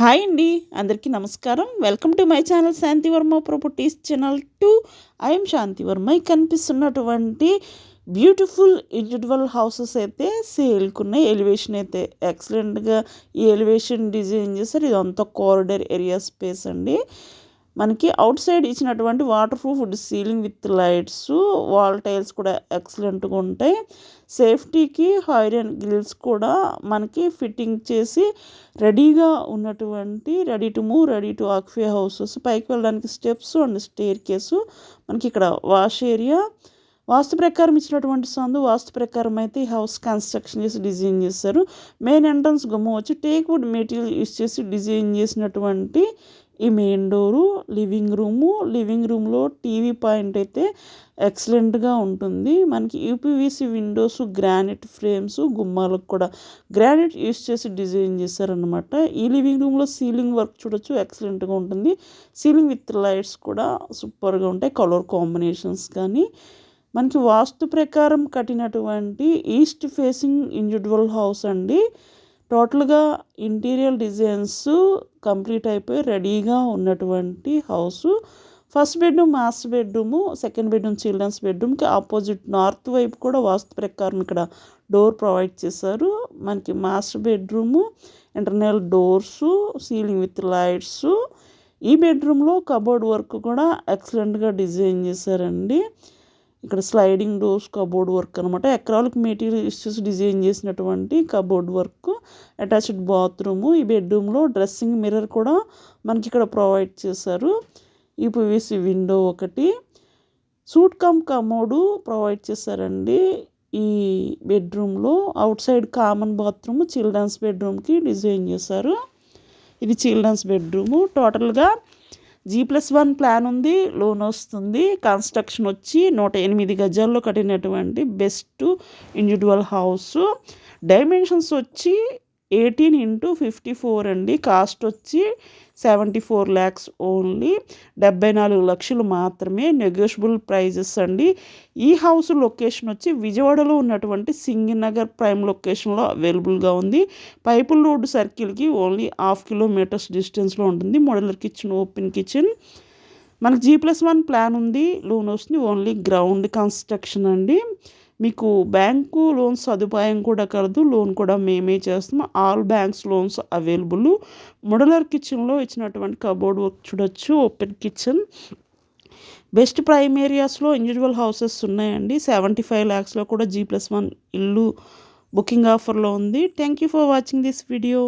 Hi అండి, అందరికీ నమస్కారం. Welcome to my channel Shanti Varma properties channel 2. I am Shanti Varma. కనిపిస్తున్నటువంటి బ్యూటిఫుల్ ఇండివిజువల్ హౌసెస్ అయితే సేల్కున్నాయి. ఎలివేషన్ అయితే ఎక్సలెంట్గా ఈ ఎలివేషన్ డిజైన్ చేశారు. ఇదంతా కారిడార్ ఏరియా స్పేస్ అండి. మనకి అవుట్ సైడ్ ఇచ్చినటువంటి water proof ceiling with lights, wall tiles కూడా ఎక్సలెంట్గా ఉంటాయి. సేఫ్టీకి ఐరన్ గ్రిల్స్ కూడా మనకి ఫిట్టింగ్ చేసి రెడీగా ఉన్నటువంటి ready to move, ready to occupy houses. పైకి వెళ్ళడానికి స్టెప్స్ అండ్ స్టేర్ కేసు. మనకి ఇక్కడ వాష్ ఏరియా. వాస్తు ప్రకారం ఇచ్చినటువంటి సందు వాస్తు ప్రకారం అయితే ఈ హౌస్ కన్స్ట్రక్షన్ చేసి డిజైన్ చేశారు. మెయిన్ ఎంట్రన్స్ గుమ్మం వచ్చి టేక్ వుడ్ మెటీరియల్ యూస్ చేసి డిజైన్ చేసినటువంటి ఈ మెయిన్ డోరు. లివింగ్ రూమ్లో టీవీ పాయింట్ అయితే ఎక్సలెంట్గా ఉంటుంది. మనకి యూపీవీసీ విండోస్, గ్రానైట్ ఫ్రేమ్స్, గుమ్మాలకు కూడా గ్రానైట్ యూస్ చేసి డిజైన్ చేశారనమాట. ఈ లివింగ్ రూమ్లో సీలింగ్ వర్క్ చూడొచ్చు, ఎక్సలెంట్గా ఉంటుంది. సీలింగ్ విత్ లైట్స్ కూడా సూపర్గా ఉంటాయి. కలర్ కాంబినేషన్స్ కానీ మనకి వాస్తు ప్రకారం కట్టినటువంటి ఈస్ట్ ఫేసింగ్ ఇండివిజువల్ హౌస్ అండి. టోటల్గా ఇంటీరియర్ డిజైన్స్ కంప్లీట్ అయిపోయి రెడీగా ఉన్నటువంటి house. First bedroom master bedroom, second bedroom children's బెడ్రూమ్కి ఆపోజిట్ నార్త్ వైపు కూడా వాస్తు ప్రకారం ఇక్కడ డోర్ ప్రొవైడ్ చేశారు. మనకి master bedroom, internal doors, ceiling with lights. ఈ బెడ్రూమ్లో కబోర్డ్ వర్క్ కూడా ఎక్సలెంట్గా డిజైన్ చేశారండి. ఇక్కడ స్లైడింగ్ డోర్స్, కబోర్డ్ వర్క్ అనమాట. ఎక్రాలిక్ మెటీరియల్ యూస్ చేసి డిజైన్ చేసినటువంటి కబోర్డ్ వర్క్. Attached bathroom. ఈ బెడ్రూమ్లో డ్రెస్సింగ్ మిర్రర్ కూడా మనకి ఇక్కడ ప్రొవైడ్ చేశారు. ఈ పీవీసీ విండో ఒకటి. సూట్ కమ్ కమోడు ప్రొవైడ్ చేశారండి ఈ బెడ్రూమ్లో. Outside common bathroom children's బెడ్రూమ్కి డిజైన్ చేశారు. ఇది చిల్డ్రన్స్ బెడ్రూము. టోటల్గా G+1 ప్లాన్ ఉంది, లోన్ వస్తుంది. కన్స్ట్రక్షన్ వచ్చి 108 గజాల్లో కట్టినటువంటి బెస్ట్ ఇండివిజువల్ హౌస్. డైమెన్షన్స్ వచ్చి 18x54 అండి. కాస్ట్ వచ్చి 74 lakhs ఓన్లీ. 74 లక్షలు మాత్రమే. నెగోషియబుల్ ప్రైజెస్ అండి. ఈ హౌస్ లొకేషన్ వచ్చి విజయవాడలో ఉన్నటువంటి సింగినగర్ ప్రైమ్ లొకేషన్లో అవైలబుల్గా ఉంది. పైపుల్ రోడ్ సర్కిల్కి ఓన్లీ 1/2 kilometers డిస్టెన్స్లో ఉంటుంది. Modular kitchen, open kitchen. మనకు G+1 ప్లాన్ ఉంది, లోన్ వస్తుంది. ఓన్లీ గ్రౌండ్ కన్స్ట్రక్షన్ అండి. మీకు బ్యాంకు లోన్ సదుపాయం కూడా కలదు. లోన్ కూడా మేమే చేస్తాం. All banks loans available. Modular కిచెన్లో ఇచ్చినటువంటి కబోర్డ్ వర్క్ చూడొచ్చు. Open kitchen. బెస్ట్ ప్రైమ్ ఏరియాస్లో ఇండివిజువల్ హౌసెస్ ఉన్నాయండి. 75 lakhsలో కూడా G+1 ఇల్లు బుకింగ్ ఆఫర్లో ఉంది. Thank you for watching this video.